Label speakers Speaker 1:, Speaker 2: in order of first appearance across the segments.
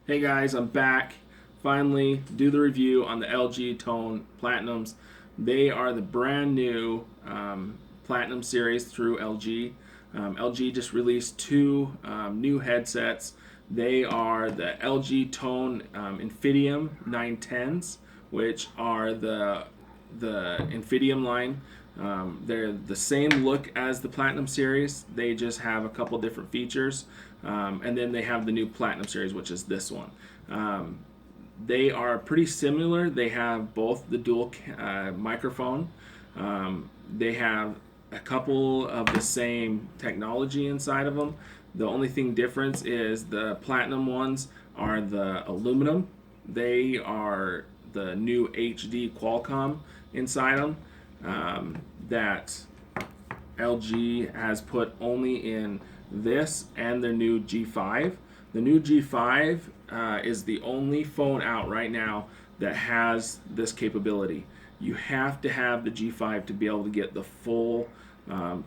Speaker 1: Hey guys, I'm back. Finally, do the review on the LG Tone Platinums. They are the brand new Platinum series through LG. LG just released two new headsets. They are the LG Tone Infidium 910s, which are the Infidium line. They're the same look as the Platinum series. They just have a couple different features. And then they have the new Platinum series, which is this one. They are pretty similar. They have both the dual microphone. They have a couple of the same technology inside of them. The only thing difference is the Platinum ones are the aluminum. They are the new HD Qualcomm inside them. That LG has put only in this and their new G5. The new G5 is the only phone out right now that has this capability. You have to have the G5 to be able to get the full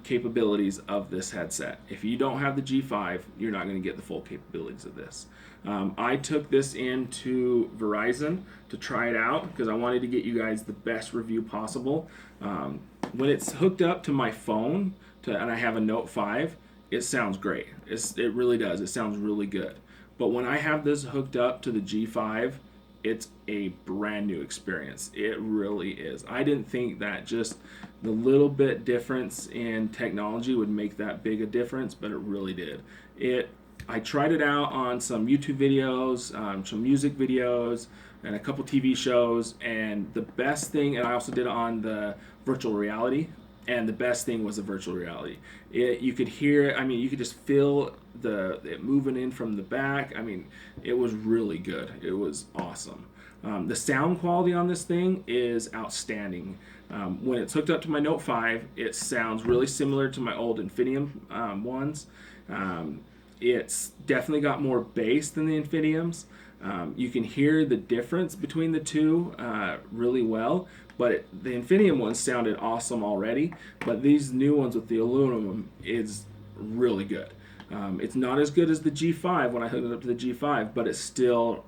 Speaker 1: capabilities of this headset. If you don't have the G5, you're not going to get the full capabilities of this. I took this into Verizon to try it out because I wanted to get you guys the best review possible. When it's hooked up to my phone and I have a Note 5, it sounds great. It really does. It sounds really good. But when I have this hooked up to the G5, it's a brand new experience. It really is. I didn't think that just the little bit difference in technology would make that big a difference, but it really did. I tried it out on some YouTube videos, some music videos, and a couple TV shows, and the best thing, and I also did it on the virtual reality, and the best thing was the virtual reality. You could hear, I mean, you could just feel it moving in from the back. I mean, it was really good. It was awesome. The sound quality on this thing is outstanding. When it's hooked up to my Note 5, it sounds really similar to my old Infineon ones. It's definitely got more bass than the Infineons. You can hear the difference between the two really well, but the Infineon ones sounded awesome already, but these new ones with the aluminum is really good. It's not as good as the G5 when I hooked it up to the G5, but it's still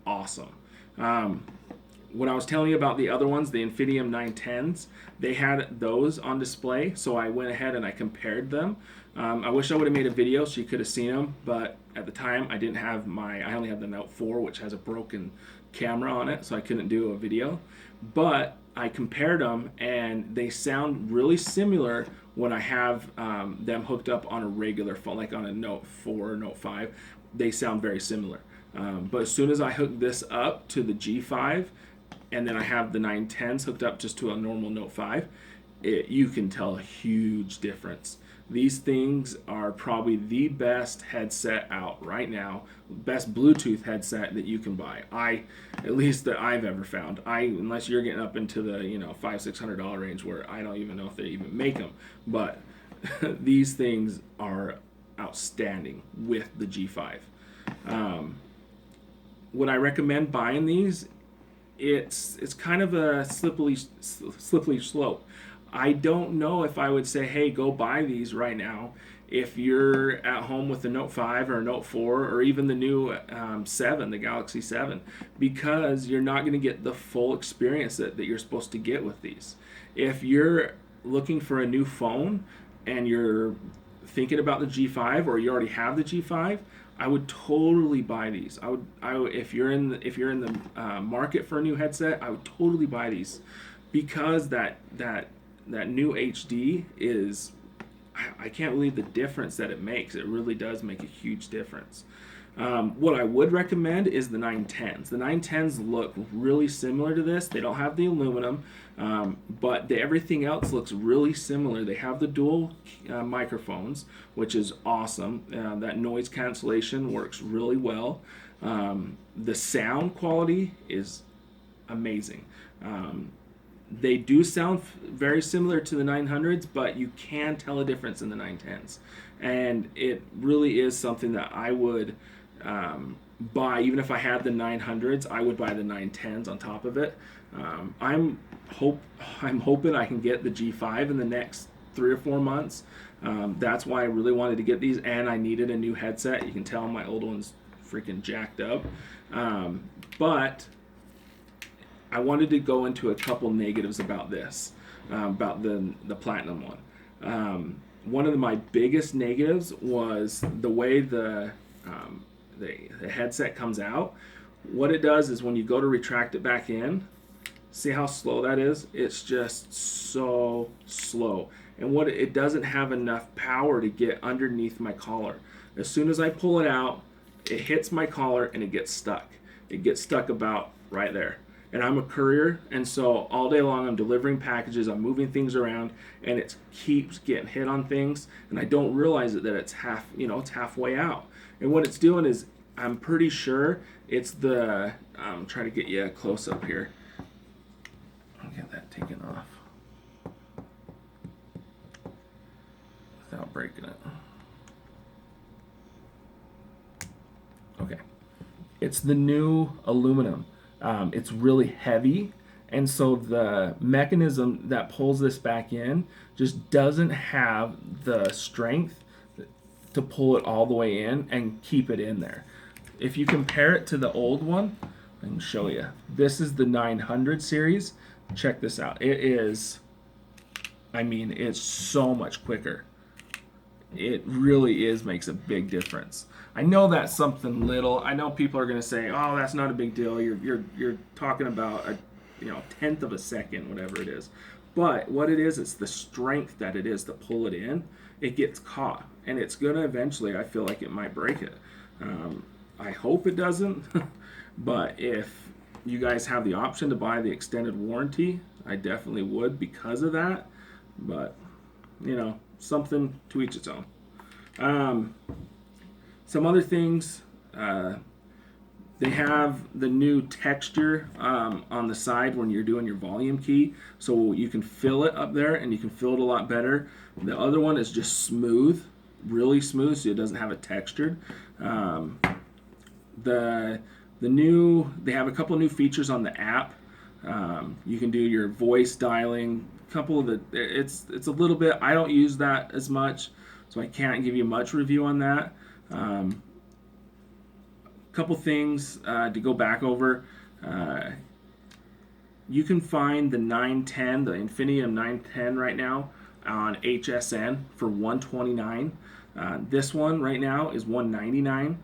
Speaker 1: awesome. When I was telling you about the other ones, the Infidium 910s, they had those on display, so I went ahead and I compared them. I wish I would have made a video so you could have seen them, but at the time I didn't have I only have the Note 4, which has a broken camera on it, so I couldn't do a video. But I compared them, and they sound really similar when I have them hooked up on a regular phone, like on a Note 4 or Note 5. They sound very similar. But as soon as I hook this up to the G5, and then I have the 910s hooked up just to a normal Note 5, you can tell a huge difference. These things are probably the best headset out right now, best Bluetooth headset that you can buy. At least that I've ever found. Unless you're getting up into the $500-600 range where I don't even know if they even make them, but these things are outstanding with the G5. Would I recommend buying these? It's kind of a slippery slope. I don't know if I would say, hey, go buy these right now if you're at home with the Note 5 or a Note 4 or even the new 7, the Galaxy 7, because you're not going to get the full experience that you're supposed to get with these. If you're looking for a new phone and you're thinking about the G5 or you already have the G5, I would totally buy these. If you're in the market for a new headset, I would totally buy these because that new HD is, I can't believe the difference that it makes. It really does make a huge difference. What I would recommend is the 910s. The 910s look really similar to this. They don't have the aluminum, but everything else looks really similar. They have the dual microphones, which is awesome. That noise cancellation works really well. The sound quality is amazing. They do sound very similar to the 900s, but you can tell a difference in the 910s. And it really is something that I would buy. Even if I had the 900s, I would buy the 910s on top of it. I'm hoping I can get the G5 in the next 3 or 4 months. That's why I really wanted to get these, and I needed a new headset. You can tell my old one's freaking jacked up. But I wanted to go into a couple negatives about this, about the platinum one. One of my biggest negatives was the way the headset comes out. What it does is when you go to retract it back in, see how slow that is? It's just so slow. And what it doesn't have enough power to get underneath my collar. As soon as I pull it out, it hits my collar and it gets stuck. It gets stuck about right there. And I'm a courier, and so all day long I'm delivering packages, I'm moving things around, and it keeps getting hit on things, and I don't realize it that it's it's halfway out. And what it's doing is, I'm pretty sure it's the, I'm trying to get you a close up here. I'll get that taken off without breaking it. Okay. It's the new aluminum. It's really heavy, and so the mechanism that pulls this back in just doesn't have the strength to pull it all the way in and keep it in there. If you compare it to the old one, I can show you. This is the 900 series. Check this out. It is, I mean, it's so much quicker. It really makes a big difference. I know that's something little. I know people are going to say, "Oh, that's not a big deal. You're talking about a tenth of a second, whatever it is." But what it is, it's the strength that it is to pull it in. It gets caught, and it's going to eventually. I feel like it might break it. I hope it doesn't. But if you guys have the option to buy the extended warranty, I definitely would because of that. But something to each its own. Some other things, they have the new texture on the side when you're doing your volume key, so you can feel it up there and you can feel it a lot better. The other one is just smooth, really smooth, so it doesn't have it textured. They have a couple of new features on the app. You can do your voice dialing. It's a little bit. I don't use that as much, so I can't give you much review on that. Couple things to go back over. You can find the 910, the Infinium 910 right now on HSN for $129. This one right now is $199.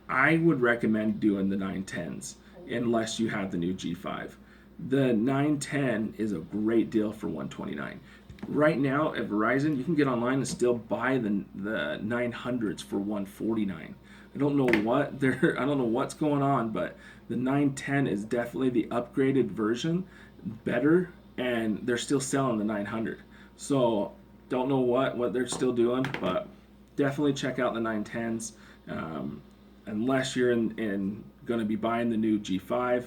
Speaker 1: I would recommend doing the 910s unless you have the new G5. The 910 is a great deal for $129. Right now at Verizon, you can get online and still buy the 900s for $149. I don't know what's going on, but the 910 is definitely the upgraded version, better, and they're still selling the 900. So don't know what they're still doing, but definitely check out the 910s. Unless you're in going to be buying the new G5,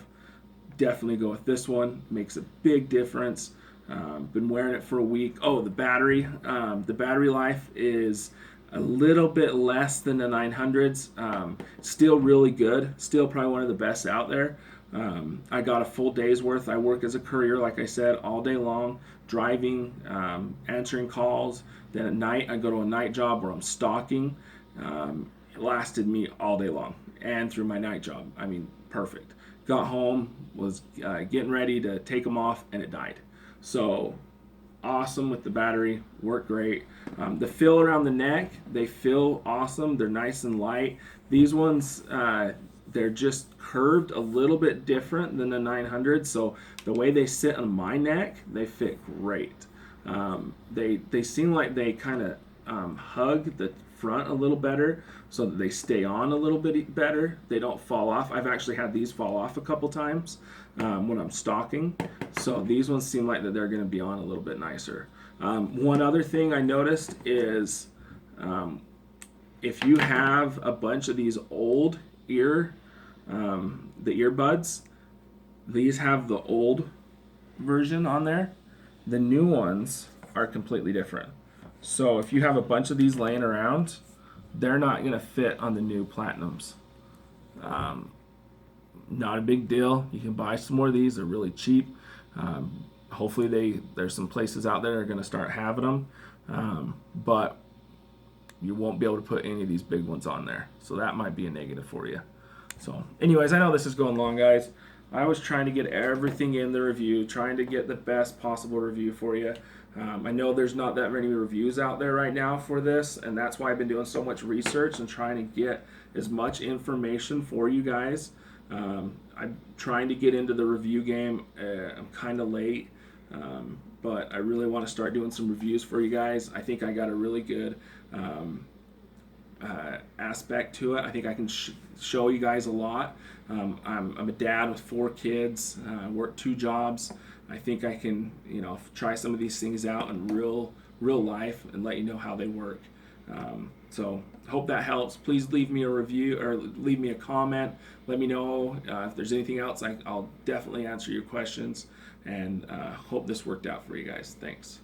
Speaker 1: definitely go with this one. Makes a big difference. Been wearing it for a week. Oh, the battery life is a little bit less than the 900s. Still really good. Still probably one of the best out there. I got a full day's worth. I work as a courier, like I said, all day long, driving, answering calls. Then at night, I go to a night job where I'm stalking. It lasted me all day long and through my night job. I mean, perfect. Got home, was getting ready to take them off, and it died. So awesome with the battery, worked great. The fill around the neck, they feel awesome. They're nice and light. These ones, they're just curved a little bit different than the 900. So the way they sit on my neck, they fit great. They seem like they kind of hug the front a little better so that they stay on a little bit better. They don't fall off. I've actually had these fall off a couple times when I'm stalking. So these ones seem like that they're going to be on a little bit nicer. One other thing I noticed is if you have a bunch of these old the earbuds, these have the old version on there. The new ones are completely different. So if you have a bunch of these laying around, they're not going to fit on the new Platinums. Not a big deal. You can buy some more of these. They're really cheap. Hopefully there's some places out there that are going to start having them. But you won't be able to put any of these big ones on there. So that might be a negative for you. So anyways, I know this is going long, guys. I was trying to get everything in the review, trying to get the best possible review for you. I know there's not that many reviews out there right now for this, and that's why I've been doing so much research and trying to get as much information for you guys. I'm trying to get into the review game. I'm kind of late, but I really want to start doing some reviews for you guys. I think I got a really good aspect to it. I think I can show you guys a lot. I'm a dad with 4 kids. I work 2 jobs. I think I can, try some of these things out in real life and let you know how they work. So hope that helps. Please leave me a review or leave me a comment. Let me know if there's anything else. I'll definitely answer your questions, and hope this worked out for you guys. Thanks.